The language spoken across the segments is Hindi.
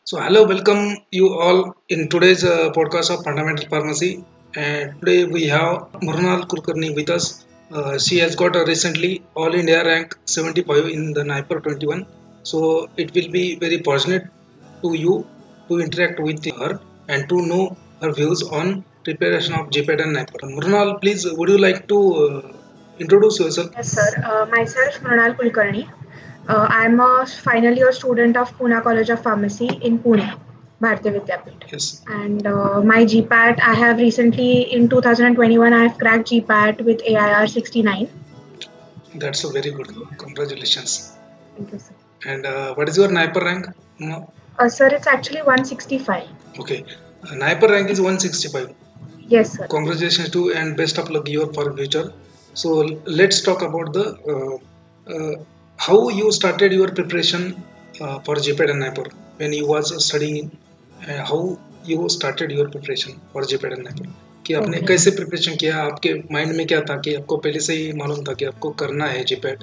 So, hello, welcome you all in today's podcast of Fundamental Pharmacy. And today we have Murnal Kulkarni with us. She has got a recently All India rank 75 in the NIPER 21. So, it will be very fortunate to you to interact with her and to know her views on preparation of GPAT and NIPER. Murnal, please, would you like to introduce yourself? Yes, sir. Myself, Mrinal Kulkarni. I'm a final year student of Pune College of Pharmacy in Pune, Bharatiya Vidyapeeth. Yes, And my GPAT, I have recently in 2021, I have cracked GPAT with AIR 69. that's a very good. Congratulations. Thank you, sir. And what is your NIPER rank? No? Sir, it's actually 165. Okay. NIPER rank is 165. Yes, sir. Congratulations to and best of luck your for future. So let's talk about the how you started your preparation for GPAT and NIPER when you was studying. How you started your preparation for GPAT and NIPER कि आपने Okay. कैसे प्रिपरेशन किया, आपके माइंड में क्या था कि आपको पहले से ही मालूम था कि आपको करना है जीपैट,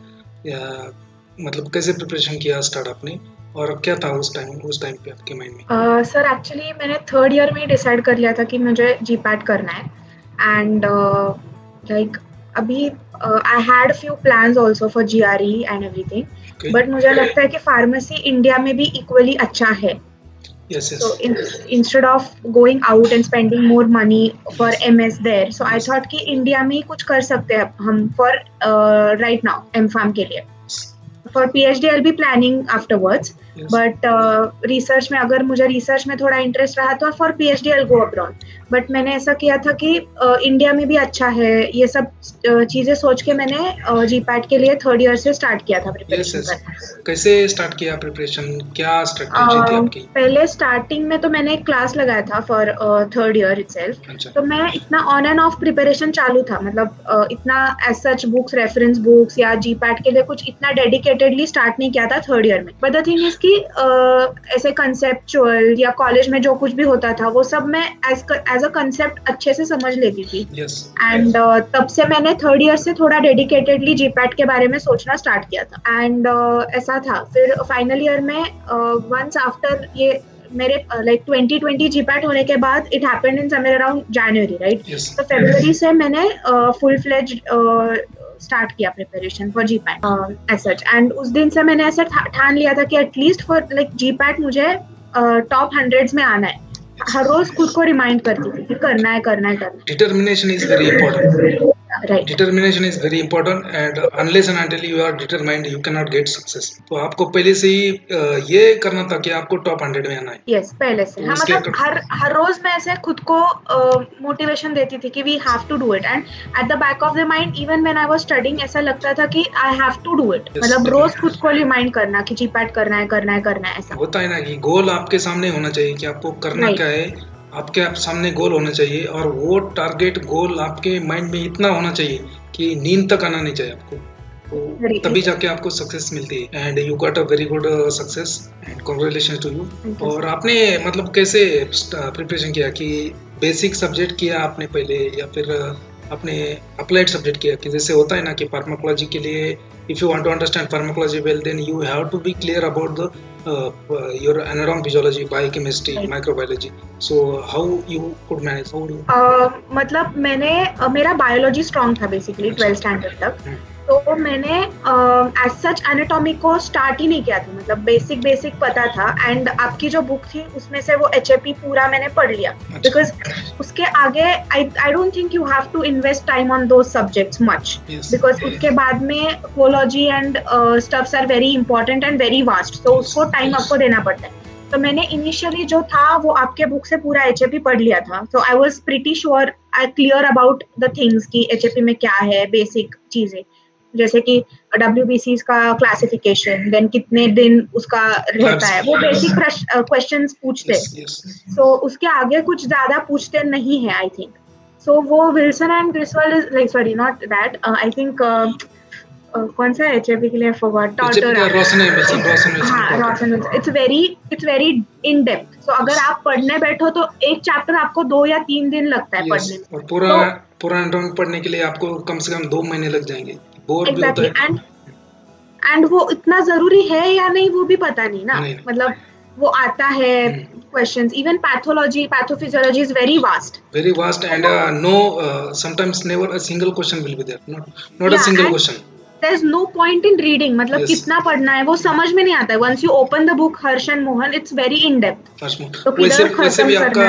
या मतलब कैसे प्रिपरेशन किया स्टार्ट आपने और क्या था उस टाइम पे आपके माइंड में? सर एक्चुअली मैंने थर्ड ईयर में ही डिसाइड कर लिया था कि मुझे जीपैट करना है एंड लाइक अभी I had few plans also for GRE and everything Okay. But मुझे लगता है कि फार्मेसी इंडिया में भी इक्वली अच्छा है Yes, yes. so instead of going out and spending more money for MS there so I Yes. Thought कि इंडिया में ही कुछ कर सकते हैं हम for right now M pharm के लिए for PhD I be planning afterwards Yes. But research में अगर मुझे रिसर्च में थोड़ा इंटरेस्ट रहा तो for PhD I go abroad but मैंने ऐसा किया था कि इंडिया में भी अच्छा है ये सब चीजें सोच के मैंने जीपैट के लिए थर्ड ईयर से स्टार्ट किया था Yes, प्रिपरेशन yes. करना कैसे स्टार्ट किया प्रिपरेशन, क्या स्ट्रेटजी थी आपकी? पहले स्टार्टिंग में तो मैंने एक क्लास लगाया था फॉर थर्ड ईयर इटसेल्फ अच्छा. तो मैं इतना ऑन एंड ऑफ प्रिपरेशन चालू था मतलब इतना as such books reference books या जीपैट के लिए कुछ इतना डेडिकेटेडली स्टार्ट नहीं किया था थर्ड ईयर में बट द थिंग इज कि ऐसे कंसेप्चुअल या कॉलेज में जो कुछ भी होता था वो सब मैं एज अ कंसेप्ट अच्छे से समझ लेती थी Yes. एंड तब से मैंने थर्ड ईयर से थोड़ा डेडिकेटेडली जीपैट के बारे में सोचना स्टार्ट किया था एंड ऐसा था फिर फाइनल ईयर में वंस आफ्टर ये मेरे लाइक 2020 जीपैट होने के बाद it happened in somewhere around January right Yes. तो फरवरी से मैंने फुल फ्लेज स्टार्ट किया preparation for GPAT as such and उस दिन से मैंने ऐसा ठान लिया था कि एटलीस्ट फॉर लाइक जीपैट मुझे टॉप हंड्रेड्स में आना है हर रोज खुद को रिमाइंड करती थी कि करना है करना है करना Determination is very important. है right Determination is very important, and unless and until you are determined, you cannot get success. तो आपको पहले से ही ये करना था कि आपको टॉप 100 में आना है. यस पहले से तो हाँ उसके मतलब हर रोज मैं ऐसे खुद को मोटिवेशन देती थी कि we have to do it and at the back of the mind even when I was studying ऐसा लगता था कि I have to do it Yes, मतलब रोज definitely. खुद को रिमाइंड करना कि जीपैट करना है करना है करना है ऐसा होता है ना कि गोल आपके सामने होना चाहिए कि आपको करना राइट क्या है, आपके सामने गोल होना चाहिए और वो टारगेट गोल आपके माइंड में इतना होना चाहिए कि नींद तक आना नहीं चाहिए आपको. तो Very तभी true. जाके आपको सक्सेस मिलती है and you got a very good success and congratulation to you. Thank you, और sir. आपने मतलब कैसे प्रिपरेशन किया कि बेसिक सब्जेक्ट किया आपने पहले या फिर आपने अप्लाइड सब्जेक्ट किया कि जैसे होता है ना कि फार्माकोलॉजी के लिए if you want to understand pharmacology well then you have to be clear about the your anatomy physiology biochemistry Right. Microbiology. So how you could manage, how do? मतलब मैंने मेरा बायोलॉजी स्ट्रॉन्ग था बेसिकली अच्छा. 12th स्टैंडर्ड तक तो मैंने एज सच एनाटॉमी को स्टार्ट ही नहीं किया था मतलब बेसिक पता था एंड आपकी जो बुक थी उसमें से वो एचएपी पूरा मैंने पढ़ लिया बिकॉज उसके आगे I don't think you have to invest time on those subjects much Yes. Because उसके बाद में कोलॉजी and stuffs are very important and very vast तो उसको टाइम आपको देना पड़ता है तो मैंने इनिशियली जो था वो आपके बुक से पूरा एचएपी पढ़ लिया था so I was pretty sure I clear about the things कि एचएपी में क्या है बेसिक चीजें जैसे कि WBCs का क्लासिफिकेशन देन कितने दिन उसका रहता है वो बेसिक क्वेश्चंस पूछते Yes, yes. सो उसके आगे कुछ ज्यादा पूछते नहीं है आई थिंक सो वो Wilson and Griswold is like sorry not that I think कौन सा एचएपी के लिए फॉरगॉट टॉर्टोरा रोशन हाँ रॉसन it's very in depth so अगर आप पढ़ने बैठो तो एक चैप्टर आपको 2 या 3 दिन लगता है यस, पढ़ने में और पूरा तो पूरा एनाटॉमी पढ़ने के लिए आपको कम से कम 2 महीने लग जाएंगे. बोर भी होता एग्जैक्टली है. एंड वो इतना जरूरी है या नहीं वो भी पता नहीं ना नहीं, नहीं. मतलब वो आता है questions. Even pathology, pathophysiology is very vast. Very vast and no, sometimes never a single question will be there. Not a Yeah, single and question. there's no point in reading. मतलब Yes. कितना पढ़ना है वो समझ में नहीं आता है. Once you open the book Harsh and Mohan, it's very in depth. First one. तो वैसे किधर वैसे खत्म भी करना आपका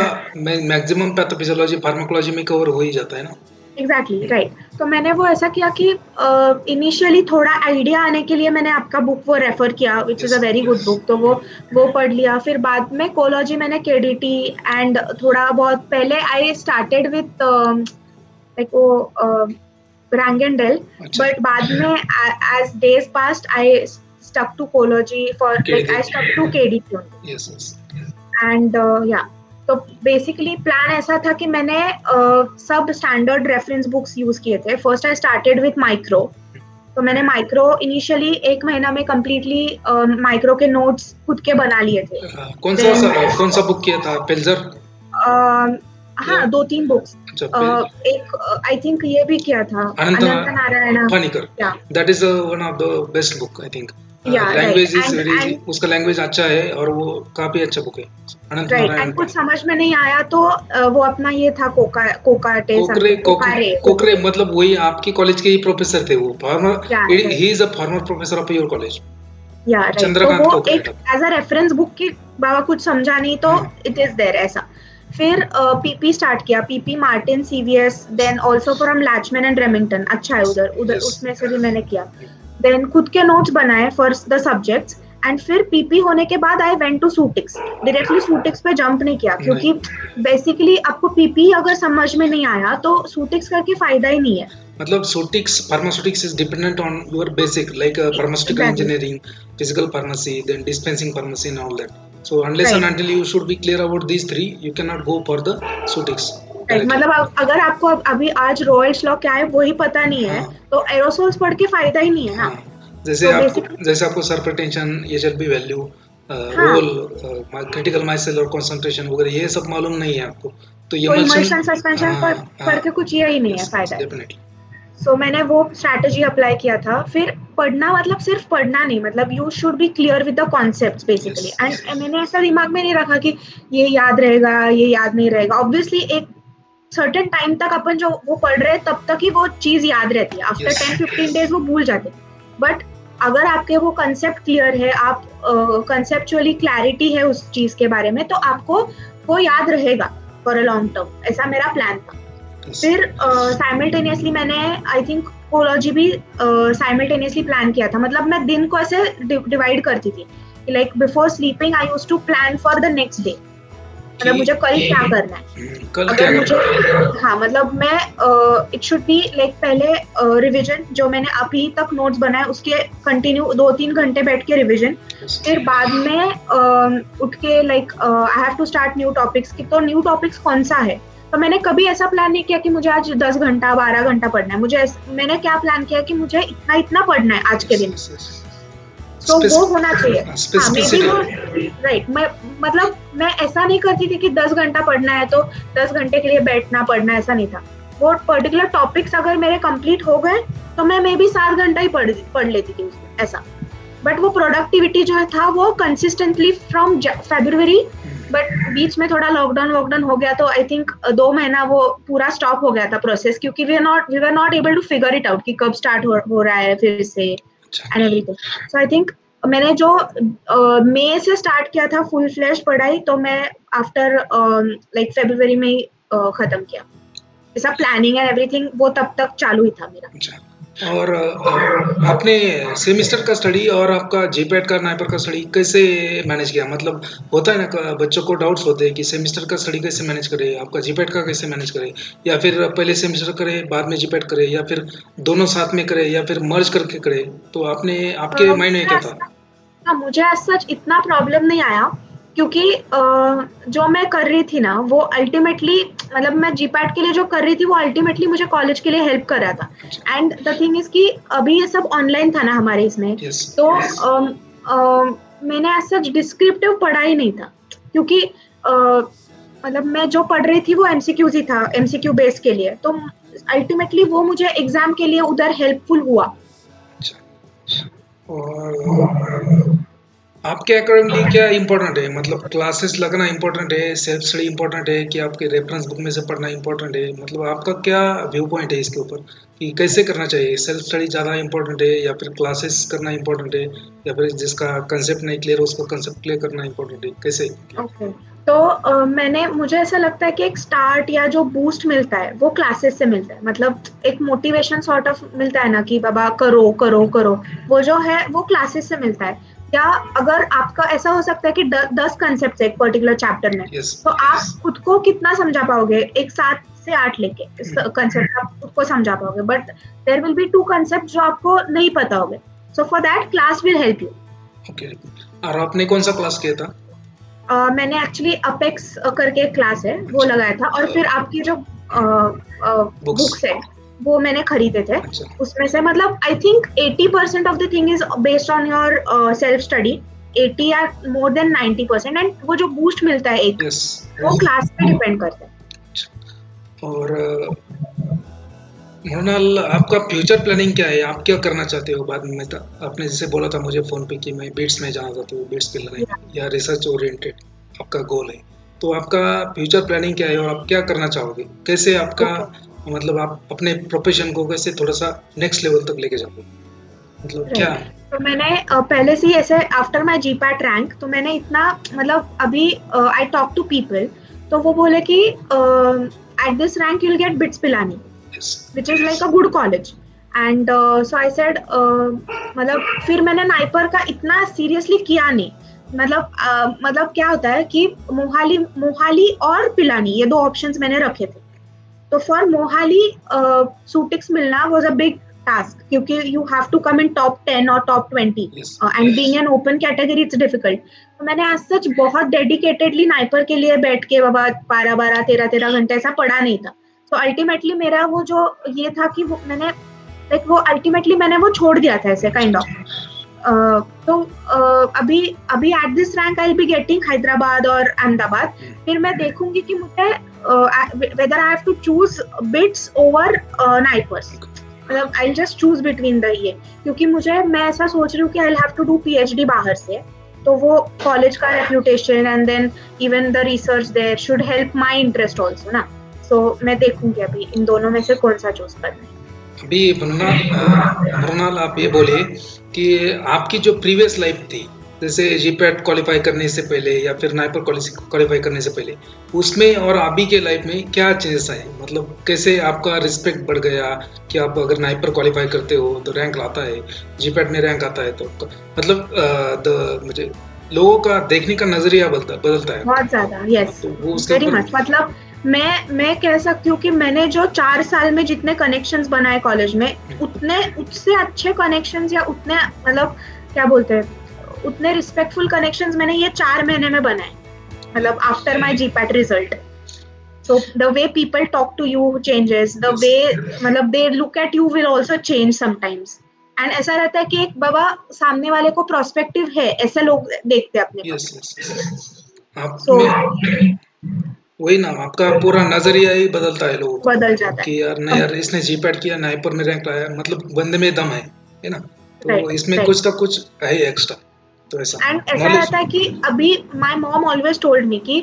है. मैक्सिमम पैथोफिजियोलॉजी फार्माकोलॉजी में कवर हो ही जाता है ना. Exactly right. तो मैंने वो ऐसा किया कि इनिशियली थोड़ा आइडिया आने के लिए मैंने आपका बुक वो रेफर किया, which is a very good book. तो वो पढ़ लिया. फिर बाद में कोलॉजी मैंने केडीटी एंड थोड़ा बहुत पहले आई स्टार्टेड विथ लाइक वो रैंगेंडेल. बट बाद में as days passed I stuck to Coology for like I stuck to KDT only. Yes. And yeah. तो बेसिकली प्लान ऐसा था कि मैंने सब स्टैंडर्ड रेफरेंस बुक्स यूज किए थे. First I started with micro. तो मैंने माइक्रो इनिशियली 1 महीना में कम्प्लीटली माइक्रो के नोट्स खुद के बना लिए थे. कौन सा बुक किया था? पेल्जर? हाँ, 2-3 बुक्स. एक आई थिंक ये भी किया था, Anant Narayan Panicker. That is one of the best book I think. Language is very, उसका लैंग्वेज अच्छा है और वो काफी अच्छा बुक है. अनंत नारायण. एंड कुछ समझ में नहीं आया तो वो अपना ये था कोकरे मतलब वही आपकी कॉलेज के ही प्रोफेसर थे वो. He is a former professor of your college. Chandrakant कोकरे. एक एज अ रेफरेंस बुक की बाबा कुछ समझा नहीं तो इट इज देयर ऐसा. फिर पीपी स्टार्ट किया. PP Martin, CVS, then also from Lachman and Remington. अच्छा है उधर उसमें से भी मैंने किया. देन खुद के नोट्स बनाए फॉर द सब्जेक्ट्स. एंड फिर पीपी होने के बाद आई वेंट टू सूटिक्स. डायरेक्टली सूटिक्स पे जंप नहीं किया क्योंकि बेसिकली आपको पीपी अगर समझ में नहीं आया तो सूटिक्स करके फायदा ही नहीं है. मतलब ceutics, pharmaceutics is dependent on your basic like pharmaceutical engineering, physical pharmacy, then dispensing pharmacy and all that. So unless and until you should be clear about these three, you cannot go for the Sutix. मतलब अगर आपको अभी आज रॉयल्स लॉ क्या है वो ही पता नहीं है तो एरोसोल्स पढ़ के फायदा ही नहीं है ना. जैसे आपको surface tension, HLP value, role, critical micelle और कंसंट्रेशन वगैरह ये सब मालूम नहीं है आपको तो ये इमल्शन सस्पेंशन पढ़ के कुछ ये ही नहीं है फायदा. डेफिनेटली. सो मैंने वो स्ट्रैटेजी अप्लाई किया था. फिर पढ़ना मतलब सिर्फ पढ़ना नहीं, मतलब you should be clear with the concepts basically. And मैंने ऐसा दिमाग में नहीं रखा कि ये याद रहेगा, ये याद नहीं रहेगा. ऑब्वियसली एक सर्टेन टाइम तक अपन जो वो पढ़ रहे हैं तब तक ही वो चीज याद रहती है. आफ्टर 10-15 डेज वो भूल जाते. बट अगर आपके वो कंसेप्ट क्लियर है, आप कंसेप्चुअली क्लैरिटी है उस चीज के बारे में, तो आपको वो याद रहेगा फॉर अ लॉन्ग टर्म. ऐसा मेरा प्लान था. फिर साइमल्टेनियसली मैंने आई थिंक कोलॉजी भी साइमल्टेनियसली प्लान किया था. मतलब मैं दिन को ऐसे डिवाइड करती थी. Like before sleeping I used to plan for the next day. मतलब मुझे कल क्या करना है, अगर मुझे मतलब मैं इट शुड बी लाइक पहले रिवीजन जो मैंने अभी तक नोट्स बनाए उसके कंटिन्यू 2-3 घंटे बैठ के रिवीजन. फिर बाद में उठ के like I have to start new topics. तो न्यू टॉपिक्स कौन सा है. तो मैंने कभी ऐसा प्लान नहीं किया कि मुझे आज 10 घंटा 12 घंटा पढ़ना है. मैंने क्या प्लान किया कि मुझे इतना पढ़ना है आज के दिन. तो वो होना चाहिए. राइट. मैं ऐसा नहीं करती थी कि 10 घंटा पढ़ना है तो 10 घंटे के लिए बैठना पढ़ना, ऐसा नहीं था. वो पर्टिकुलर टॉपिक्स अगर मेरे कंप्लीट हो गए तो मैं मे बी 7 घंटा ही पढ़ लेती थी उसमें ऐसा. बट वो प्रोडक्टिविटी जो था वो कंसिस्टेंटली फ्रॉम फरवरी. बट बीच में थोड़ा लॉकडाउन हो गया तो आई थिंक 2 महीना वो पूरा स्टॉप हो गया था प्रोसेस, क्योंकि we were not able to figure it out कि कब स्टार्ट हो रहा है फिर से and everything. So I think मैंने जो मई से स्टार्ट किया था फुल फ्लैश पढ़ाई, तो मैं आफ्टर लाइक फरवरी में ही खत्म किया. ऐसा प्लानिंग एंड एवरीथिंग वो तब तक चालू ही था मेरा. और आपने सेमेस्टर का स्टडी और आपका जीपैट का नाइपर का स्टडी कैसे मैनेज किया? मतलब होता है ना बच्चों को डाउट्स होते हैं कि सेमेस्टर का स्टडी कैसे मैनेज करे, आपका जीपैट का कैसे मैनेज करे, या फिर पहले सेमेस्टर करे बाद में जीपैट करे, या फिर दोनों साथ में करे, या फिर मर्ज करके करे. तो आपके माइंड में क्या था? मुझे आज सच इतना प्रॉब्लम नहीं आया क्योंकि जो मैं कर रही थी ना वो अल्टीमेटली मतलब मैं जीपैट के लिए जो कर रही थी वो अल्टीमेटली मुझे कॉलेज के लिए हेल्प कर रहा था. एंड द थिंग इज कि अभी ये सब ऑनलाइन था ना हमारे इसमें. तो मैंने ऐसा डिस्क्रिप्टिव पढ़ा ही नहीं था क्योंकि मतलब मैं जो पढ़ रही थी वो एमसीक्यूज ही था, एमसीक्यू बेस के लिए. तो अल्टीमेटली वो मुझे एग्जाम के लिए उधर हेल्पफुल हुआ. और आपके अकॉर्डिंगली क्या इम्पोर्टेंट है, मतलब क्लासेस लगना इम्पोर्टेंट है, सेल्फ स्टडी इम्पोर्टेंट है, कि आपके रेफरेंस बुक में से पढ़ना इम्पोर्टेंट है? मतलब आपका क्या व्यू पॉइंट है इसके ऊपर कि कैसे करना चाहिए? सेल्फ स्टडी ज़्यादा इम्पोर्टेंट है या फिर क्लासेस करना इम्पोर्टेंट है, या फिर जिसका कंसेप्ट नहीं क्लियर उसको कंसेप्ट क्लियर करना इम्पोर्टेंट है, कैसे? ओके। तो मुझे ऐसा लगता है कि एक स्टार्ट या जो बूस्ट मिलता है वो क्लासेस से मिलता है। मतलब एक मोटिवेशन सॉर्ट ऑफ मिलता है ना कि बाबा करो करो करो, वो जो है वो क्लासेस से मिलता है। या अगर आपका ऐसा हो सकता है कि 10 कंसेप्ट है एक पर्टिकुलर चैप्टर में, Yes, तो आप yes. खुद को कितना समझा पाओगे? एक 7 से 8 लेके इस कंसेप्ट आप खुद को समझा पाओगे, but there will be 2 concept जो आपको नहीं पता होंगे। So for that class will help you. Okay. और आपने कौन सा क्लास किया था? मैंने एक्चुअली अपेक्स करके एक क्लास है वो अच्छा। लगाया था, और फिर आपकी जो बुक्स है वो मैंने खरीदे थे। अच्छा। उसमें से मतलब I think 80% of the thing is based on your self study, 80 या मोर देन 90%, एंड वो जो बूस्ट मिलता है एक, Yes. वो क्लास पे डिपेंड करता है। और मृणाल, आपका फ्यूचर प्लानिंग क्या है? आप क्या करना चाहते हो बाद में? आपने जैसे बोला था मुझे फोन पे कि मैं बिट्स में जाना चाहता हूँ, बिट्स पे लाइन या रिसर्च ओरिएंटेड आपका गोल है, तो आपका फ्यूचर प्लानिंग क्या है और आप क्या करना चाहोगे? कैसे आपका मतलब आप अपने प्रोफेशन को कैसे थोड़ा सा नेक्स्ट लेवल तक लेके जाओगे, मतलब क्या? तो मैंने पहले से ही ऐसे आफ्टर माय जीपैट रैंक, तो मैंने इतना मतलब अभी आई टॉक टू पीपल, तो वो बोले कि eight this rank you will get bits Pilani, which is like a good college, and so I said मतलब फिर मैंने नाइपर का इतना सीरियसली किया नहीं। मतलब क्या होता है कि मोहाली और पिलानी, ये 2 ऑप्शंस मैंने रखे थे। तो फॉर मोहाली सूटिक्स मिलना वाज अ बिग टास्क, क्योंकि you have to come in top 10 और top 20, and being an open category it's difficult. तो मैंने एज सच बहुत डेडिकेटेडली नाइपर के लिए बैठ के बाबा 12 13 घंटे ऐसा पढ़ा नहीं था। तो अल्टीमेटली मेरा वो जो ये था कि वो मैंने मैंने वो छोड़ दिया था ऐसे काइंड ऑफ। तो अभी eight this rank I will be getting Hyderabad और अहमदाबाद। फिर मैं देखूंगी कि मुझे whether I have to choose bits over NIPERs, मतलब I just choose between the ये, क्योंकि मैं ऐसा सोच रही हूँ कि I have to do PhD बाहर से, तो वो कॉलेज का reputation and then even the research there should help my interest also ना। सो मैं देखूंगी अभी इन दोनों में से कौन सा चूज करना है। अभी मृणाल, आप ये बोलिए कि आपकी जो प्रीवियस लाइफ थी, जैसे जीपैट क्वालिफाई करने से पहले या फिर नाइपर क्वालिफाई करने से पहले, उसमें और अभी के लाइफ में क्या चेंजेस आए? मतलब कैसे आपका रिस्पेक्ट बढ़ गया कि आप अगर नाइपर क्वालिफाई करते हो तो रैंक आता है, जीपैट में रैंक आता है, तो मतलब मुझे लोगों का देखने का नजरिया बदलता है बहुत ज्यादा। Yes, very much. मतलब मैं कह सकती हूँ कि मैंने जो 4 साल में जितने कनेक्शंस बनाए कॉलेज में, उससे अच्छे कनेक्शंस या उतने मतलब क्या बोलते हैं, उतने रिस्पेक्टफुल कनेक्शंस मैंने ये 4 महीने में बनाए, मतलब after my GPAT result. So the way people talk to you changes, the way मतलब they look at you will also change sometimes, and ऐसा रहता है कि एक बाबा सामने वाले को प्रोस्पेक्टिव है, ऐसे लोग देखते हैं अपने वही ना, आपका पूरा नजरिया ही बदलता है, लोगों बदल जाता है कि यार नहीं यार, इसने जीपैट किया, नाइपर में रैंक लाया, मतलब बंदे में दम है ना, तो इसमें कुछ ना कुछ है एक्स्ट्रा, तो ऐसा। एंड ऐसा रहता है कि अभी my mom always told me कि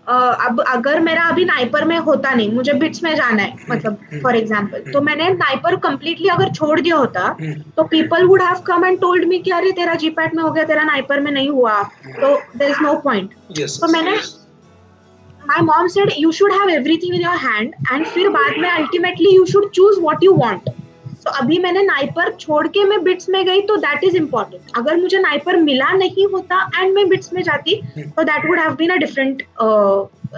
अब अगर मेरा अभी नाइपर में होता नहीं, मुझे बिट्स में जाना है, मतलब फॉर एग्जांपल, तो मैंने नाइपर कंप्लीटली अगर छोड़ दिया होता, तो people would have come and told me कि अरे तेरा जीपैट में हो गया, तेरा नाइपर में नहीं हुआ, तो देयर इज नो पॉइंट। तो मैंने my mom said you should have everything in your hand, and फिर बाद में ultimately you should choose what you want. So अभी मैंने नाइपर छोड़ के मैं बिट्स में गई, तो that is important. अगर मुझे नाइपर मिला नहीं होता एंड मैं बिट्स में जाती, तो that would have been a different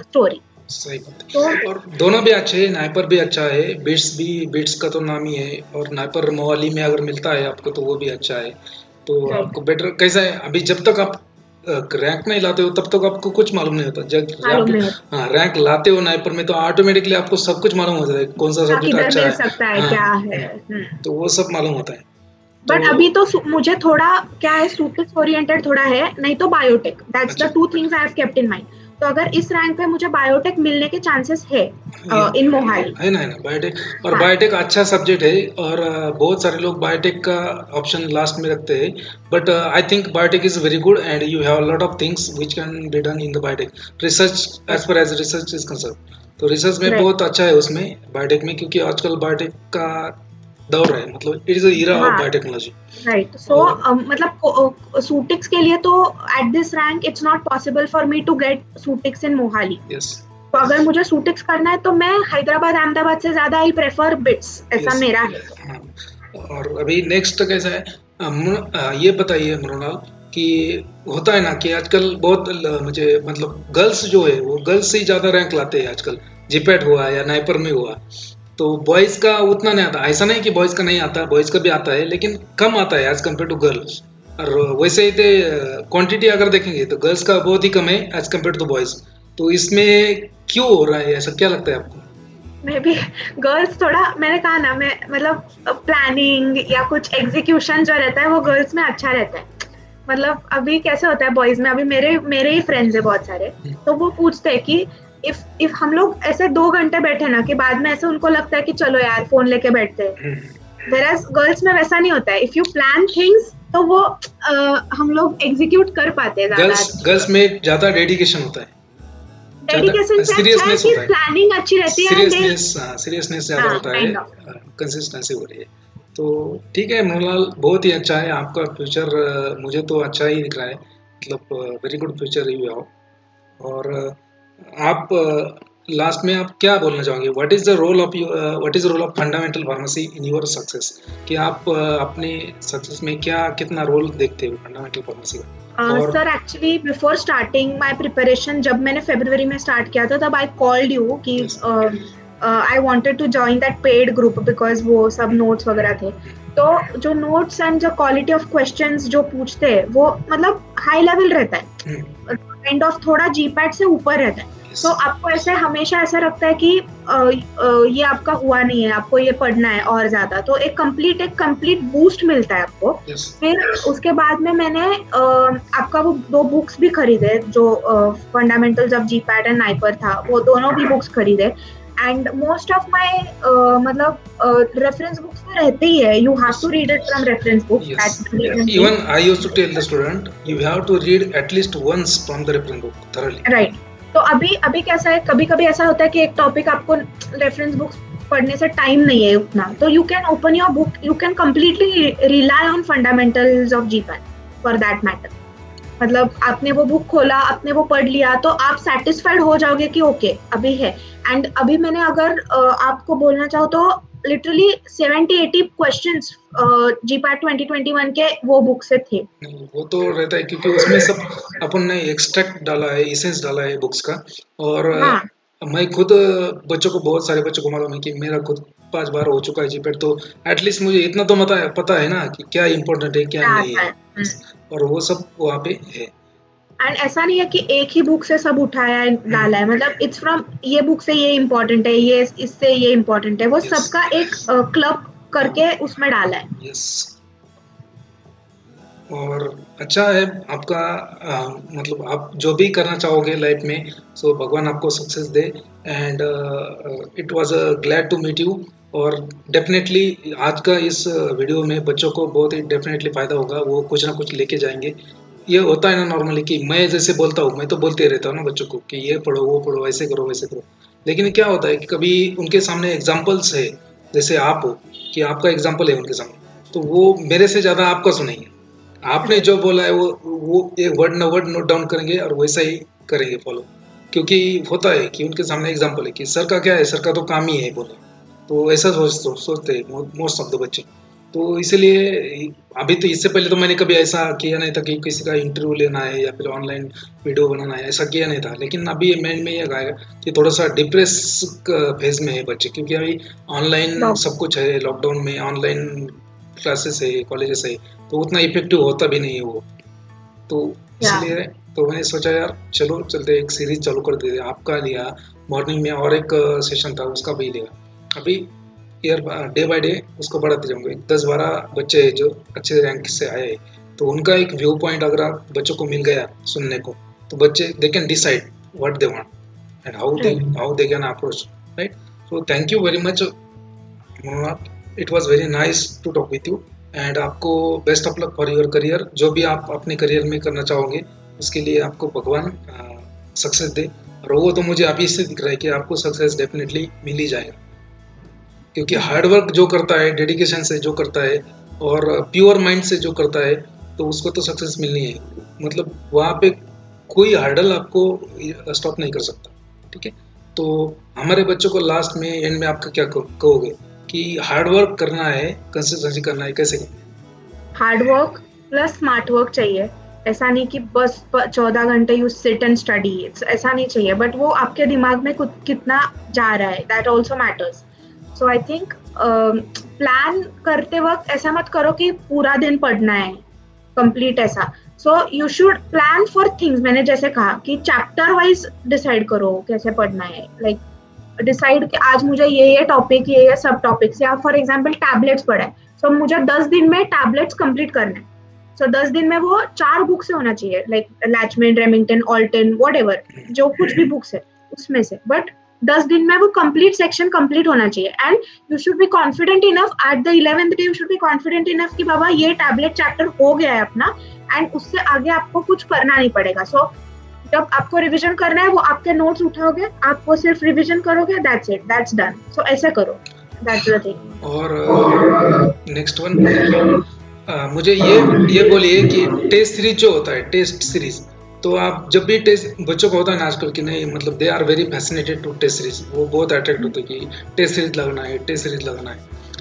story. सही बात है। और दोनों भी अच्छे हैं, नाइपर भी अच्छा है, बिट्स का तो नाम ही है, और नाइपर मोहाली में अगर मिलता है आपको तो वो भी अच्छा है, तो आपको बेटर कैसा है। अभी जब तक आप रैंक नहीं लाते हो तब तक आपको कुछ मालूम नहीं होता, जब रैंक लाते हो नाइपर में तो ऑटोमेटिकली आपको सब कुछ मालूम हो जाता है, कौन सा सब्जेक्ट अच्छा है, सकता है क्या है, तो वो सब मालूम होता है। बट अभी तो मुझे थोड़ा क्या है, स्टूडेंट्स ओरिएंटेड थोड़ा है, नहीं तो biotech, that's the 2 things I have kept in mind. तो अगर इस रैंक पे मुझे बायोटेक मिलने के चांसेस है इन मोहाली। है ना बायोटेक, और हाँ बायोटेक अच्छा सब्जेक्ट है, और बहुत सारे लोग बायोटेक का ऑप्शन लास्ट में रखते हैं, but I think biotech is very good and you have lot of things which can be done in the biotech research, as per as research is concern. तो रिसर्च में राइट बहुत अच्छा है उसमें बायोटेक में, क्योंकि आजकल बायोटेक का दौर है, मतलब इट इज ईरा ऑफ हाँ बायोटेक्नोलॉजी। राइट। सो मतलब सूटिक्स के लिए तो at this rank it's not possible for me to get ceutics in Mohali. Yes तो अगर मुझे सूटिक्स करना है तो मैं हैदराबाद अहमदाबाद से ज्यादा आई प्रेफर बिट्स, ऐसा यस। मेरा है। हाँ, और अभी नेक्स्ट कैसा है, ये बताइए मृणाल कि होता है ना कि आजकल बहुत मुझे मतलब गर्ल्स जो है वो गर्ल्स से ही ज्यादा रैंक लाते हैं आजकल, जीपैट हुआ या नाइपर में हुआ, तो बॉयज का उतना नहीं आता। ऐसा नहीं कि बॉयज का नहीं आता, बॉयज का भी आता है, लेकिन कम आता है एज कम्पेयर टू गर्ल्स। और वैसे ही क्वांटिटी अगर देखेंगे तो गर्ल्स का बहुत ही कम है एज कम्पेयर टू बॉयज। तो इसमें क्यों हो रहा है ऐसा, क्या लगता है आपको? मे बी गर्ल्स थोड़ा, मैंने कहा ना, मैं मतलब प्लानिंग या कुछ एग्जीक्यूशन जो रहता है वो गर्ल्स में अच्छा रहता है। मतलब अभी कैसे होता है बॉयज में, अभी मेरे मेरे ही फ्रेंड्स है बहुत सारे, तो वो पूछते हैं कि इफ हम लोग ऐसे 2 घंटे बैठे ना कि बाद में ऐसे उनको लगता है कि चलो यार फोन लेके बैठते हैं, वेराज गर्ल्स में वैसा नहीं होता है। इफ यू प्लान थिंग्स तो वो हम लोग एग्जीक्यूट कर पाते हैं ज्यादा। गर्ल्स में ज्यादा डेडिकेशन होता है, डेडिकेशन से अच्छा है कि प्लानिंग अच्छी रहती है, सीरियसनेस ज्यादा होता है, कंसिस्टेंसी हो रही है। तो ठीक है मृणाल, बहुत ही अच्छा है आपका फ्यूचर, मुझे तो अच्छा ही दिख रहा है, मतलब very good future you have. और आप लास्ट में आप क्या बोलना चाहोगे, what is the role of what is the role of fundamental pharmacy in your success, कि आप अपने सक्सेस में क्या कितना रोल देखते हो फंडामेंटल फार्मेसी का? और sir actually before starting my preparation, जब मैंने फरवरी में स्टार्ट किया था तब आई कॉल्ड यू कि I wanted to join that paid group because वो सब नोट्स वगैरह थे। तो जो नोट्स एंड जो क्वालिटी ऑफ क्वेश्चंस जो पूछते हैं वो मतलब हाई लेवल रहता है, काइंड ऑफ थोड़ा जीपैट से ऊपर रहता है। तो आपको ऐसे हमेशा ऐसा लगता है कि ये आपका हुआ नहीं है, आपको ये पढ़ना है और ज्यादा, तो एक कंप्लीट बूस्ट मिलता है आपको। फिर उसके बाद में मैंने आपका वो 2 बुक्स भी खरीदे जो fundamentals of GPAT and NIPER था, वो दोनों भी बुक्स खरीदे। एंड मोस्ट ऑफ माय मतलब रेफरेंस बुक्स में रहते ही है, you have to read it from reference book. Even I used to tell the student you have to read at least once from the reference book thoroughly. Right. तो अभी कैसा है, कभी कभी ऐसा होता है कि एक टॉपिक आपको रेफरेंस बुक्स पढ़ने से टाइम नहीं है उतना, तो you can open your book, you can completely rely on fundamentals of GPAT for that matter. मतलब आपने वो बुक खोला, आपने वो पढ़ लिया, तो आप सेटिस्फाइड हो जाओगे कि ओके अभी है। एंड अभी मैंने अगर आपको बोलना चाहो तो लिटरली 70-80 क्वेश्चंस जीपैट 2021 के वो बुक से थे। वो तो रहता है क्योंकि उसमें सब अपन ने एक्सट्रैक्ट डाला है, एसेंस डाला है बुक्स का। और मैं खुद बच्चों को, बहुत सारे बच्चों को मालूम है कि मेरा खुद 5 बार हो चुका है जीपैट, तो एटलीस्ट मुझे इतना तो पता है ना कि क्या इम्पोर्टेंट है क्या नहीं है, और वो सब वहाँ पे है। एंड ऐसा नहीं है कि एक ही बुक से सब उठाया है डाला है, मतलब इट्स फ्रॉम ये बुक से ये इम्पोर्टेंट है, ये इससे ये इम्पोर्टेंट है, वो सबका एक क्लब करके उसमें डाला है। यस। और अच्छा है आपका, मतलब आप जो भी करना चाहोगे लाइफ में, सो भगवान आपको सक्सेस दे। And it was glad to meet you. और डेफिनेटली आज का इस वीडियो में बच्चों को बहुत ही डेफिनेटली फ़ायदा होगा, वो कुछ ना कुछ लेके जाएंगे। ये होता है ना नॉर्मली कि मैं जैसे बोलता हूँ, मैं तो बोलते रहता हूँ ना बच्चों को कि ये पढ़ो वो पढ़ो, ऐसे करो वैसे करो, लेकिन क्या होता है कि कभी उनके सामने एग्जाम्पल्स है, जैसे आप हो कि आपका एग्जाम्पल है उनके सामने, तो वो मेरे से ज़्यादा आपका सुनेंगे। आपने जो बोला है वो एक वर्ड न वर्ड नोट डाउन करेंगे और वैसा ही करेंगे फॉलो, क्योंकि होता है कि उनके सामने एग्जाम्पल है कि सर का क्या है, सर का तो काम ही है बोले, तो ऐसा सोचते हैं मोस्ट ऑफ द बच्चे। तो इसलिए अभी तो इससे पहले तो मैंने कभी ऐसा किया नहीं था कि किसी का इंटरव्यू लेना है या फिर ऑनलाइन वीडियो बनाना है, ऐसा किया नहीं था। लेकिन अभी मैंने ये कहा कि थोड़ा सा डिप्रेस फेज में है बच्चे, क्योंकि अभी ऑनलाइन सब कुछ है, लॉकडाउन में ऑनलाइन क्लासेस है, कॉलेजेस है, तो उतना इफेक्टिव होता भी नहीं है वो। तो इसलिए तो मैंने सोचा यार चलो चलते एक सीरीज चालू कर देते। आपका लिया मॉर्निंग में और एक सेशन था उसका भी लिया, अभी ईयर डे बाय डे उसको बढ़ाते जाऊंगे। 10-12 बच्चे जो अच्छे रैंक से आए, तो उनका एक व्यू पॉइंट अगर बच्चों को मिल गया सुनने को, तो बच्चे they can decide what they want and how they can approach, right? So thank you very much, Monat. It was very nice to talk with you and आपको best of luck for your career. जो भी आप अपने करियर में करना चाहोगे उसके लिए आपको भगवान सक्सेस दे. और वो तो मुझे अभी से दिख रहा है कि आपको सक्सेस डेफिनेटली मिल ही जाएगा, क्योंकि हार्डवर्क जो करता है, डेडिकेशन से जो करता है और प्योर माइंड से जो करता है तो उसको तो सक्सेस मिलनी है. मतलब वहाँ पे कोई हर्डल आपको स्टॉप नहीं कर सकता. ठीक है, तो हमारे बच्चों को लास्ट में एंड में आपका क्या कहोगे कि हार्डवर्क करना है, कंसिस्टेंसी करना है, कैसे करना है? हार्डवर्क प्लस स्मार्ट वर्क चाहिए. ऐसा नहीं कि बस 14 घंटे यू सिट एंड स्टडी, ऐसा नहीं चाहिए. बट वो आपके दिमाग में कितना जा रहा है, that also matters. So I think plan करते वक्त ऐसा मत करो कि पूरा दिन पढ़ना है कंप्लीट ऐसा. So you should plan for things. मैंने जैसे कहा कि चैप्टर वाइज डिसाइड करो कैसे पढ़ना है. लाइक डिसाइड कि आज मुझे ये टॉपिक, ये सब टॉपिक्स, या फॉर एग्जांपल टैबलेट्स पढ़ा है, सो मुझे 10 दिन में टैबलेट्स कंप्लीट करना है. सो 10 दिन में वो 4 बुक से होना चाहिए, लाइक लैचमैन, रेमिंगटन, ऑल्टन, व्हाटएवर, जो कुछ भी बुक्स है उसमें से. बट 10 दिन में वो कंप्लीट सेक्शन कंप्लीट होना चाहिए. And you should be confident enough at the 11th day. You should be confident enough कि बाबा ये टैबलेट चैप्टर हो गया है अपना, एंड उससे आगे आपको कुछ करना नहीं पड़ेगा. सो जब आपको रिवीजन करना है वो आपके नोट्स उठाओगे, आप वो सिर्फ रिवीजन करोगे, दैट्स इट, दैट्स डन. सो ऐसे करो, दैट्स द थिंग. और नेक्स्ट वन, मुझे ये बोलिए कि टेस्ट सीरीज जो होता है, टेस्ट सीरीज, तो आप जब भी टेस्ट बच्चों को होता है ना आजकल कि नहीं, मतलब they are very fascinated to test series. वो बहुत अट्रैक्ट होते हैं कि टेस्ट सीरीज लगना है, टेस्ट सीरीज लगना है,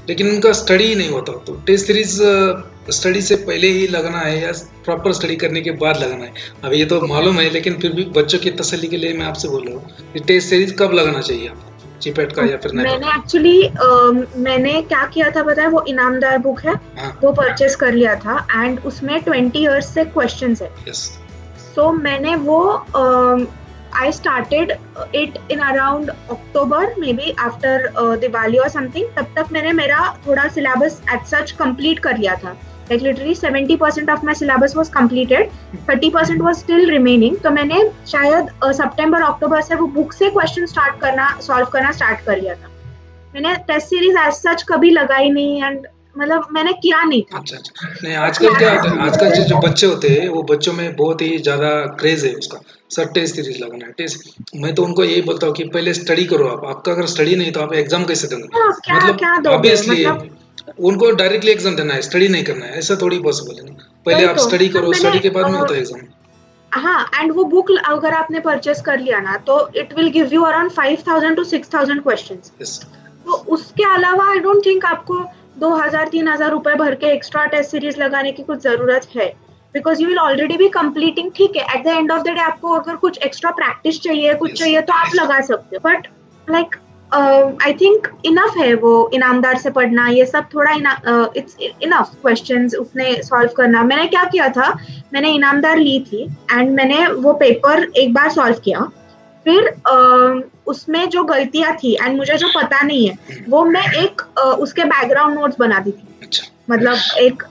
लेकिन उनका स्टडी ही नहीं होता. तो टेस्ट सीरीज स्टडी से पहले ही लगना है या प्रॉपर स्टडी करने के बाद लगना है? अब ये तो मालूम है, लेकिन फिर भी बच्चों की तसल्ली के लिए मैं आपसे बोल रहा हूँ कि टेस्ट सीरीज कब लगाना चाहिए आपको, जीपैट का या फिर नहीं? मैंने एक्चुअली मैंने क्या किया था पता है, वो इनामदार बुक है, वो परचेस कर लिया था एंड उसमें 20 इयर्स से क्वेश्चंस है. सो मैंने वो I started it in around October, maybe after Diwali or something. तब तक मैंने मेरा थोड़ा syllabus as such complete कर लिया था. Like literally 70% of my syllabus was completed, 30% was still remaining. तो मैंने शायद September October से वो बुक से question solve करना start कर लिया था. मैंने टेस्ट सीरीज as such कभी लगाई नहीं, एंड मतलब मैंने किया नहीं था. अच्छा. नहीं, आजकल क्या होता है, आजकल जो बच्चे होते हैं वो बच्चों में बहुत ही ज्यादा क्रेज है उसका, सर टेस्ट सीरीज लगाना है, टेस्ट. मैं तो उनको यही बोलता हूँ कि पहले स्टडी करो. आपका अगर स्टडी नहीं तो आप एग्जाम कैसे देंगे? मतलब ऑब्वियसली उनको डायरेक्टली एग्जाम देना है, स्टडी नहीं करना है, ऐसा थोड़ी पॉसिबल है. पहले आप स्टडी करो, स्टडी के बाद में होता है एग्जाम. हाँ, एंड वो बुक अगर आपने परचेस कर लिया ना तो it will give you around 5000 to 6000 questions. तो उसके अलावा आई डोंट थिंक आपको 2000-3000 रुपए भर के एक्स्ट्रा टेस्ट सीरीज लगाने की कुछ जरूरत है, because you will already be completing. ठीक है, at the end of the day आपको अगर कुछ एक्स्ट्रा प्रैक्टिस चाहिए, कुछ चाहिए तो आप लगा सकते हो. But like I think enough है वो इनामदार से पढ़ना, ये सब थोड़ा इट्स इनफ क्वेश्चंस उसने सॉल्व करना. मैंने क्या किया था, मैंने इनामदार ली थी एंड मैंने वो पेपर एक बार सॉल्व किया, फिर उसमें जो गलतियां थी एंड मुझे जो पता नहीं है वो मैं एक उसके बैकग्राउंड नोट्स बनाती थी. अच्छा. मतलब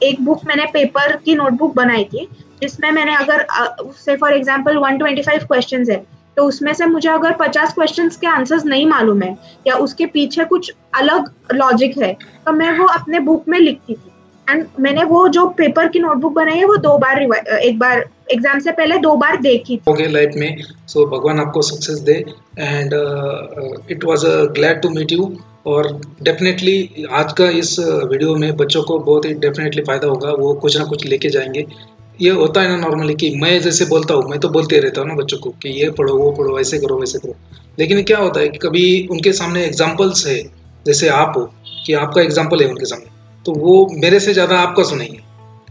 एक बुक मैंने पेपर की नोटबुक बनाई थी जिसमें मैंने अगर से फॉर एग्जांपल 125 क्वेश्चंस है तो उसमें से मुझे अगर 50 क्वेश्चंस के आंसर्स नहीं मालूम है या उसके पीछे कुछ अलग लॉजिक है तो मैं वो अपने बुक में लिखती थी. एंड मैंने वो जो पेपर की नोटबुक बनाई है वो 2 बार, एक बार एग्जाम से पहले 2 बार देखी थी. ओके, लाइफ में. सो भगवान आपको सक्सेस दे and it was glad to meet you. और डेफिनेटली आज का इस वीडियो में बच्चों को बहुत ही डेफिनेटली फायदा होगा, वो कुछ ना कुछ लेके जाएंगे. ये होता है ना नॉर्मली कि मैं जैसे बोलता हूँ, मैं तो बोलते रहता हूँ ना बच्चों को कि ये पढ़ो, वो पढ़ो, ऐसे करो, वैसे करो. लेकिन क्या होता है कि कभी उनके सामने एग्जाम्पल्स है, जैसे आप हो कि आपका एग्जाम्पल है उनके सामने, तो वो मेरे से ज़्यादा आपका सुनेंगे.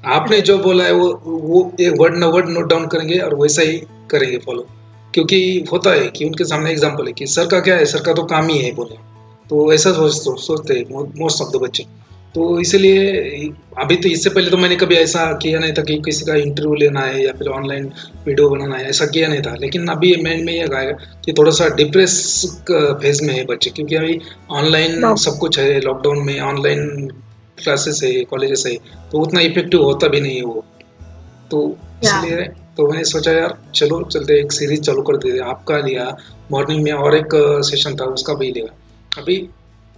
आपने जो बोला है वो एक वर्ड नोट डाउन करेंगे और वैसा ही करेंगे फॉलो, क्योंकि होता है कि उनके सामने एग्जाम्पल है कि सर का क्या है, सर का तो काम ही है बोले. तो ऐसा सोचते हैं मोस्ट ऑफ द बच्चे. तो इसलिए अभी तो इससे पहले तो मैंने कभी ऐसा किया नहीं था कि किसी का इंटरव्यू लेना है या फिर ऑनलाइन वीडियो बनाना है, ऐसा किया नहीं था. लेकिन अभी मैंने में ये कहा कि थोड़ा सा डिप्रेस फेज में है बच्चे, क्योंकि अभी ऑनलाइन सब कुछ है, लॉकडाउन में ऑनलाइन क्लासेस है, कॉलेजेस है, तो उतना इफेक्टिव होता भी नहीं है वो. तो इसलिए तो मैंने सोचा यार चलो चलते एक सीरीज चालू कर देते। आपका लिया, मॉर्निंग में और एक सेशन था उसका भी लिया। अभी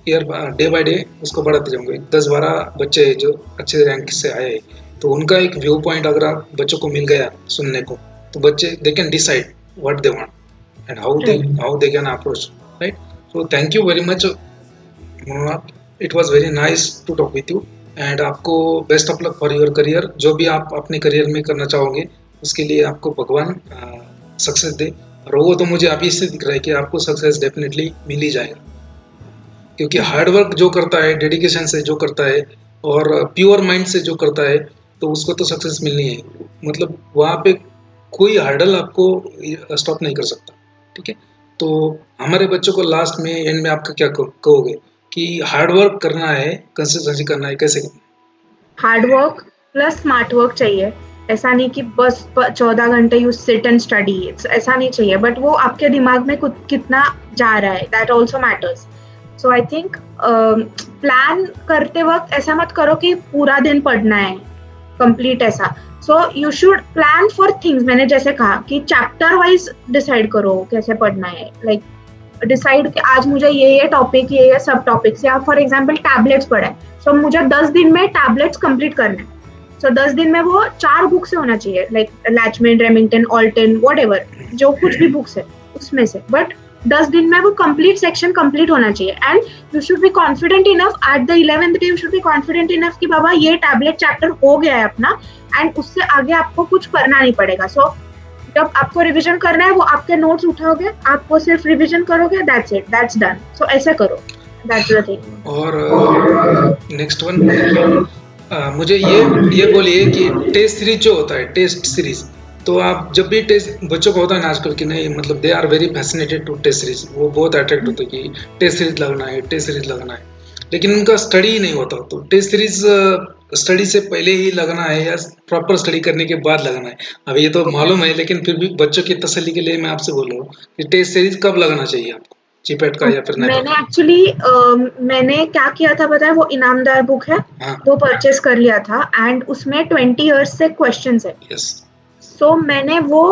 ईयर डे बाय डे उसको बढ़ाते जाऊंगे। 10-12 बच्चे जो अच्छे रैंक से आए, तो उनका एक व्यू पॉइंट अगर आप बच्चों को मिल गया सुनने को, तो बच्चे they can decide what they want and how they can approach, right. So thank you very much Mona, it was very nice to talk with you and आपको best of luck for your career. जो भी आप अपने करियर में करना चाहोगे उसके लिए आपको भगवान सक्सेस दे। और वो तो मुझे अभी से दिख रहा है कि आपको सक्सेस डेफिनेटली मिल ही जाएगा, क्योंकि हार्डवर्क जो करता है, डेडिकेशन से जो करता है और प्योर माइंड से जो करता है, तो उसको तो सक्सेस मिलनी है। मतलब वहाँ पे कोई हर्डल आपको स्टॉप नहीं कर सकता, ठीक है। तो हमारे बच्चों को लास्ट में एंड में आपका क्या कहोगे कि हार्डवर्क करना है, कंसिस्टेंसी करना है, कैसे करना है? हार्डवर्क प्लस स्मार्ट वर्क चाहिए। ऐसा नहीं कि बस 14 घंटे यू सिट एंड स्टडी, ऐसा नहीं चाहिए, बट वो आपके दिमाग में कितना जा रहा है, that also matters. So I think plan करते वक्त ऐसा मत करो कि पूरा दिन पढ़ना है कंप्लीट ऐसा। So you should plan for things. मैंने जैसे कहा कि चैप्टर वाइज डिसाइड करो कैसे पढ़ना है, लाइक डिसाइड कि आज मुझे ये टॉपिक, ये सब टॉपिक्स, या फॉर एग्जांपल टैबलेट्स पढ़ा है, सो मुझे 10 दिन में टैबलेट्स कंप्लीट करना है। सो 10 दिन में वो 4 बुक से होना चाहिए, लाइक लैचमैन, रेमिंगटन, ऑल्टन, व्हाटएवर, जो कुछ भी बुक्स है उसमें से, बट 10 दिन में वो कंप्लीट सेक्शन कंप्लीट होना चाहिए। And you should be confident enough at the 11th day, you should be confident enough कि बाबा ये टैबलेट चैप्टर हो गया है अपना, एंड उससे आगे आपको कुछ करना नहीं पड़ेगा। सो जब आपको रिवीजन करना है, वो आपके नोट्स उठाओगे, आपको सिर्फ रिवीजन करोगे, दैट्स इट, दैट्स डन। सो ऐसे करो, दैट्स द थिंग। और नेक्स्ट वन, मुझे ये बोलिए कि टेस्ट सीरीज जो होता है, टेस्ट सीरीज, तो आप जब भी टेस्ट बच्चों को होता है ना आजकल की, नहीं मतलब they are very fascinated to test series, वो बहुत अट्रैक्ट होते हैं कि टेस्ट सीरीज लगाना है, टेस्ट सीरीज लगाना है, लेकिन उनका स्टडी ही नहीं होता। तो टेस्ट सीरीज स्टडी से पहले ही लगाना है या प्रॉपर स्टडी करने के बाद लगाना है? अब ये तो मालूम है, लेकिन फिर भी बच्चों की तसल्ली के लिए मैं आपसे बोल रहा हूँ कि टेस्ट सीरीज कब लगाना चाहिए आपको, जीपैट का या फिर नेपेट? मैंने एक्चुअली मैंने क्या किया था पता है, वो इनामदार बुक है, वो परचेस कर लिया था, एंड उसमें 20 इयर्स से क्वेश्चंस है। यस। सो मैंने वो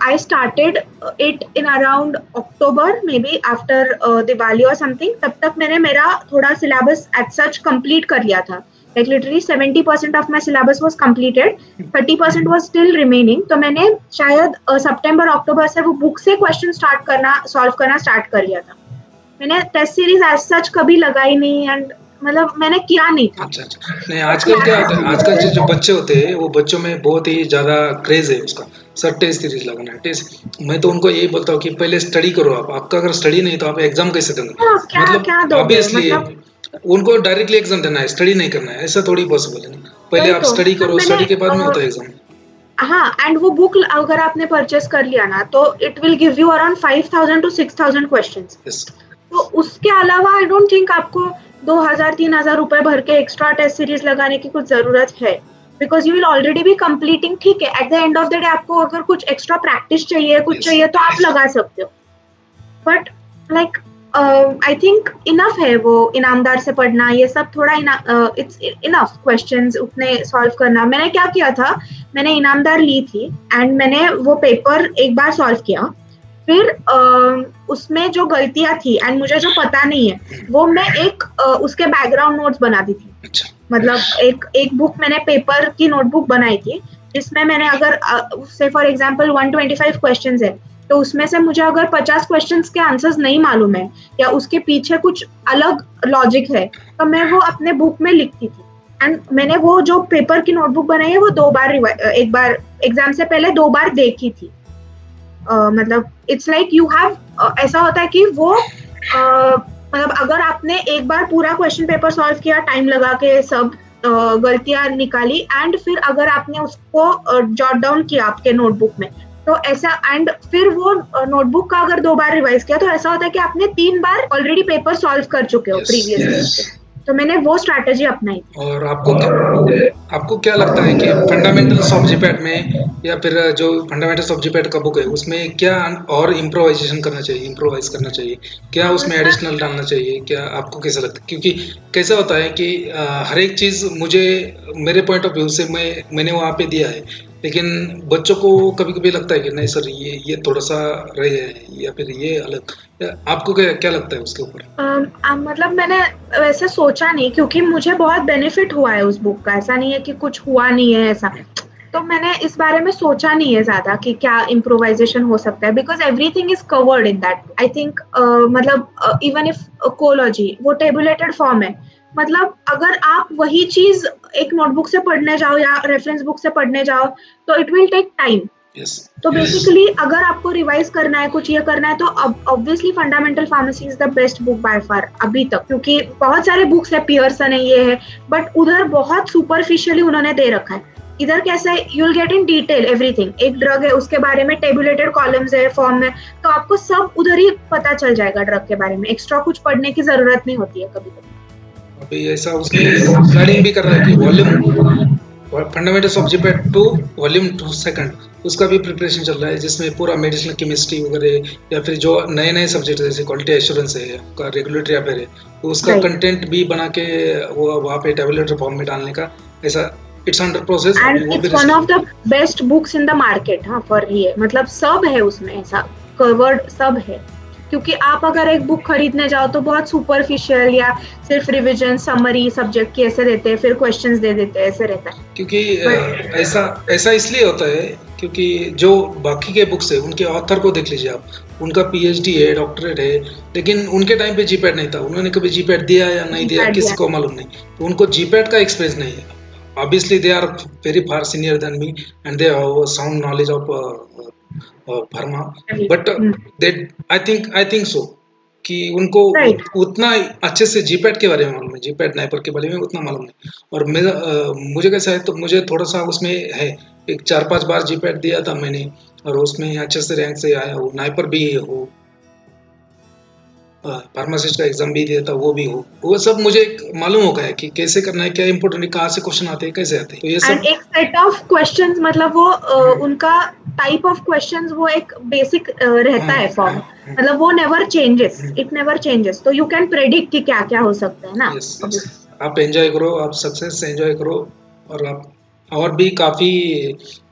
I started it in around October, maybe after Diwali or something. तब तक मैंने मेरा थोड़ा syllabus as such complete कर लिया था. Like literally 70% of my syllabus was completed, 30% was still remaining. तो मैंने शायद September October से वो बुक से क्वेश्चन solve करना start कर लिया था. मैंने टेस्ट सीरीज as such कभी लगाई नहीं, एंड मतलब मैंने किया नहीं था। अच्छा। नहीं, आजकल क्या होता है, आजकल जो बच्चे होते हैं वो बच्चों में बहुत ही ज्यादा क्रेज है उसका, सर टेस्ट सीरीज लगाना है, टेस्ट। मैं तो उनको यही बोलता हूँ कि पहले स्टडी करो। आपका अगर स्टडी नहीं तो आप एग्जाम कैसे देंगे? मतलब ऑब्वियसली उनको डायरेक्टली एग्जाम देना है, स्टडी नहीं करना है, ऐसा थोड़ी पॉसिबल है। पहले आप स्टडी करो, स्टडी के बाद में होता है एग्जाम। हाँ, एंड वो बुक अगर आपने परचेस कर लिया ना, तो it will give you around 5000 to 6000 questions. तो उसके अलावा आई डोंट थिंक आपको 2000-3000 रुपए भर के एक्स्ट्रा टेस्ट सीरीज लगाने की कुछ जरूरत है, because you will already be completing. ठीक है, at the end of the day आपको अगर कुछ एक्स्ट्रा प्रैक्टिस चाहिए, कुछ चाहिए, तो आप लगा सकते हो, but like I think enough है वो इनामदार से पढ़ना, ये सब थोड़ा इट्स इनफ क्वेश्चंस उतने सॉल्व करना। मैंने क्या किया था, मैंने इनामदार ली थी एंड मैंने वो पेपर एक बार सॉल्व किया, फिर उसमें जो गलतियां थी एंड मुझे जो पता नहीं है, वो मैं एक उसके बैकग्राउंड नोट्स बनाती थी। अच्छा। मतलब एक बुक मैंने पेपर की नोटबुक बनाई थी, जिसमें मैंने अगर से फॉर एग्जांपल 125 क्वेश्चंस है, तो उसमें से मुझे अगर 50 क्वेश्चंस के आंसर्स नहीं मालूम है या उसके पीछे कुछ अलग लॉजिक है, तो मैं वो अपने बुक में लिखती थी। एंड मैंने वो जो पेपर की नोटबुक बनाई है, वो एक बार एग्जाम से पहले 2 बार देखी थी। मतलब इट्स लाइक यू हैव, ऐसा होता है कि वो मतलब अगर आपने एक बार पूरा क्वेश्चन पेपर सॉल्व किया, टाइम लगा के सब गलतियां निकाली, एंड फिर अगर आपने उसको जॉट डाउन किया आपके नोटबुक में, तो ऐसा, एंड फिर वो नोटबुक का अगर 2 बार रिवाइज किया, तो ऐसा होता है कि आपने 3 बार ऑलरेडी पेपर सॉल्व कर चुके हो प्रीवियस। तो मैंने वो स्ट्रैटेजी अपनाई थी। और आपको क्या लगता है कि फंडामेंटल्स ऑफ जीपैट में, या फिर जो फंडामेंटल्स ऑफ जीपैट का बुक है, उसमें क्या और इम्प्रोवाइजेशन करना चाहिए, इम्प्रोवाइज करना चाहिए, क्या उसमें एडिशनल डालना चाहिए, क्या आपको कैसा लगता है? क्योंकि कैसा होता है कि हर एक चीज़ मुझे मेरे पॉइंट ऑफ व्यू से मैंने वहाँ पे दिया है, लेकिन बच्चों को कभी कभी लगता है कि नहीं सर ये थोड़ा सा रहे है या फिर ये अलग, आपको क्या क्या लगता है उसके ऊपर? मतलब मैंने वैसे सोचा नहीं, क्योंकि मुझे बहुत बेनिफिट हुआ है उस बुक का, ऐसा नहीं है कि कुछ हुआ नहीं है ऐसा। तो मैंने इस बारे में सोचा नहीं है ज्यादा कि क्या इम्प्रोवाइजेशन हो सकता है, because everything is covered in that. I think मतलब इवन इफ कोलॉजी वो टेबुलेटेड फॉर्म है, मतलब अगर आप वही चीज एक नोटबुक से पढ़ने जाओ या रेफरेंस बुक से पढ़ने जाओ तो इट विल टेक टाइम। तो बेसिकली अगर आपको रिवाइज करना है, कुछ ये करना है, तो obviously fundamental pharmacy is the best book by far अभी तक, क्योंकि बहुत सारे बुक्स है, पियर्सन है, ये है, बट उधर बहुत सुपरफिशियली उन्होंने दे रखा है। इधर कैसा है, you will get in detail everything. एक ड्रग है, उसके बारे में टेबुलेटेड कॉलम्स है, फॉर्म में, तो आपको सब उधर ही पता चल जाएगा ड्रग के बारे में, एक्स्ट्रा कुछ पढ़ने की जरूरत नहीं होती है कभी कभी। अभी ऐसा उसमें प्लानिंग भी कर रहा है कि volume fundamentals of GPAT 2 volume 2 second, उसका भी प्रिपरेशन चल रहा है, जिसमें पूरा मेडिसिनल केमिस्ट्री वगैरह या फिर जो नए नए सब्जेक्ट जैसे क्वालिटी एश्योरेंस है, आपका रेगुलेटरी अफेयर है, तो उसका कंटेंट भी बना के वो वहाँ पे टेबुलेटर फॉर्म में डालने का, ऐसा it's under process. And it's one of the best books in the market. हाँ, फॉर ये मतलब सब है उसमें, ऐसा कवर्ड सब है, क्योंकि आप अगर एक बुक खरीदने जाओ तो बहुत सुपरफिशियल या सिर्फ रिवीजन समरी सब्जेक्ट की ऐसे देते हैं, फिर क्वेश्चंस दे देते हैं, ऐसे रहता है। क्योंकि ऐसा इसलिए होता है क्योंकि जो बाकी के बुक्स है उनके ऑथर को देख लीजिए आप, उनका पीएचडी है, डॉक्टरेट है, लेकिन उनके टाइम पे जीपैट नहीं था, उन्होंने कभी जीपैट दिया या नहीं दिया किसी को मालूम नहीं, तो उनको जीपैट का एक्सपीरियंस नहीं है। Obviously they are very far senior than me and they have a sound knowledge of pharma, but I think so कि उनको उतना अच्छे से जीपैट के बारे में मालूम है, जीपैट नाइपर के बारे में उतना मालूम नहीं। और मेरा मुझे कैसा है, तो मुझे थोड़ा सा उसमें है, एक 4-5 बार जीपैट दिया था मैंने और उसमें अच्छे से रैंक से आया हूँ, नाइपर भी हो, फार्मासिस्ट का एग्जाम भी दिया था, वो भी हो, वो सब मुझे मालूम हो गया कि कैसे करना है, क्या इंपॉर्टेंट, कहाँ से क्वेश्चन आते हैं, कैसे आते हैं, तो ये सब एक सेट ऑफ क्वेश्चंस, मतलब वो उनका टाइप ऑफ क्वेश्चंस वो एक बेसिक रहता है फॉर्म, मतलब वो never changes, it never changes, तो यू कैन प्रेडिक्ट कि क्या क्या हो सकता है ना। आप एंजॉय करो, आप सक्सेस से एंजॉय करो, और आप और भी काफी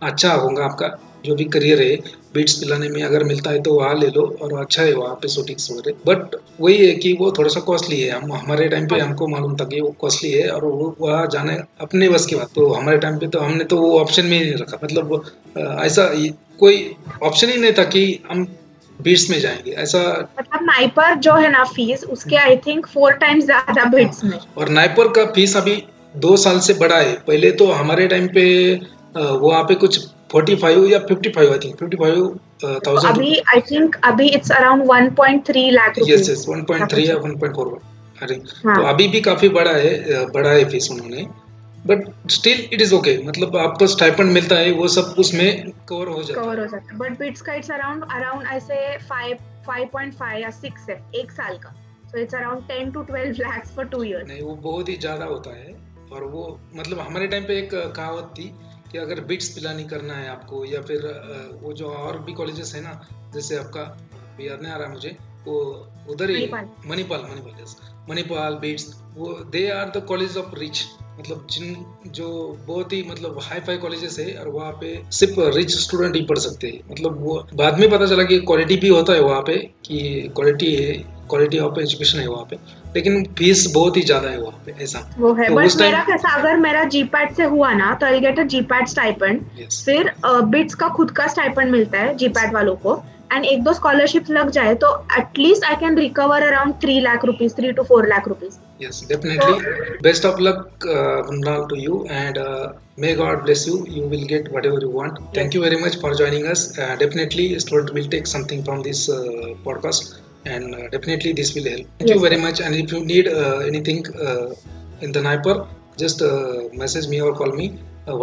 अच्छा होगा आपका जो भी करियर है। बीट्स पिलाने में अगर मिलता है तो वहाँ ले लो, और अच्छा है वहाँ पे शूटिंग्स वगैरह, बट वही है कि वो थोड़ा सा कॉस्टली है। हम हमारे टाइम पे हमको मालूम था कि वो कॉस्टली है और वो वहाँ जाने अपने बस की बात, तो हमारे टाइम पे तो हमने तो वो ऑप्शन में ही नहीं रखा, मतलब ऐसा कोई ऑप्शन ही नहीं था कि हम बीट्स में जाएंगे, ऐसा। मतलब नाइपर जो है ना फीस उसके आई थिंक 4 टाइम्स ज्यादा बीट्स में, और नाइपर का फीस अभी 2 साल से बढ़ा है। पहले तो हमारे टाइम पे वहाँ पे कुछ 45 या 55 आई थिंक 55,000 अभी आई थिंक अभी it's around 1.3 lakh rupees. Yes 1.3 या 1.4 अरे, तो अभी भी काफी बड़ा है फीस उन्होंने, but still it is okay, मतलब आपको स्टाइपेंड मिलता है, वो सब उसमें कवर हो जाता है। बट बिट्स का इट्स अराउंड ऐसे 5.5 या 6 है एक साल का, so it's around 10 to 12 lakhs for 2 years। नहीं, वो बहुत ही ज्यादा होता है। और वो मतलब हमारे टाइम पे एक कहावत थी कि अगर बिट्स पिलानी करना है आपको, या फिर वो जो और भी कॉलेजेस है ना, जैसे आपका याद नहीं आ रहा मुझे, वो उधर ही मणिपाल बिट्स, वो they are the college of rich, मतलब जो बहुत ही मतलब हाई फाई कॉलेजेस है, और वहाँ पे सिर्फ रिच स्टूडेंट ही पढ़ सकते हैं। मतलब वो बाद में पता चला कि क्वालिटी भी होता है वहाँ पे, कि क्वालिटी ऑफ एजुकेशन है वहाँ पे, लेकिन फीस बहुत ही ज्यादा है वहाँ पे, ऐसा वो है। तो बट मेरा कैसा, अगर मेरा जीपैट से हुआ ना तो I get a GPAT stipend, फिर बिट्स का खुद का स्टाइपेंड मिलता है जीपैट वालों को, एंड 1-2 स्कॉलरशिप लग जाए तो at least I can recover around 3 lakh rupees, 3 to 4 lakh rupees. Yes, definitely. Best of luck, Mrunal, to you, and may God bless you. You will get whatever you want. Yes. Thank you very much for joining us. Definitely, student will take something from this podcast, and definitely this will help. Thank you very much. And if you need anything in the NIPER, just message me or call me.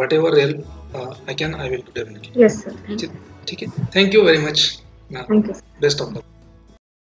Whatever help I can, I will do definitely. Yes, sir. ठीक है. Thank you very much. Thank you. Best of luck.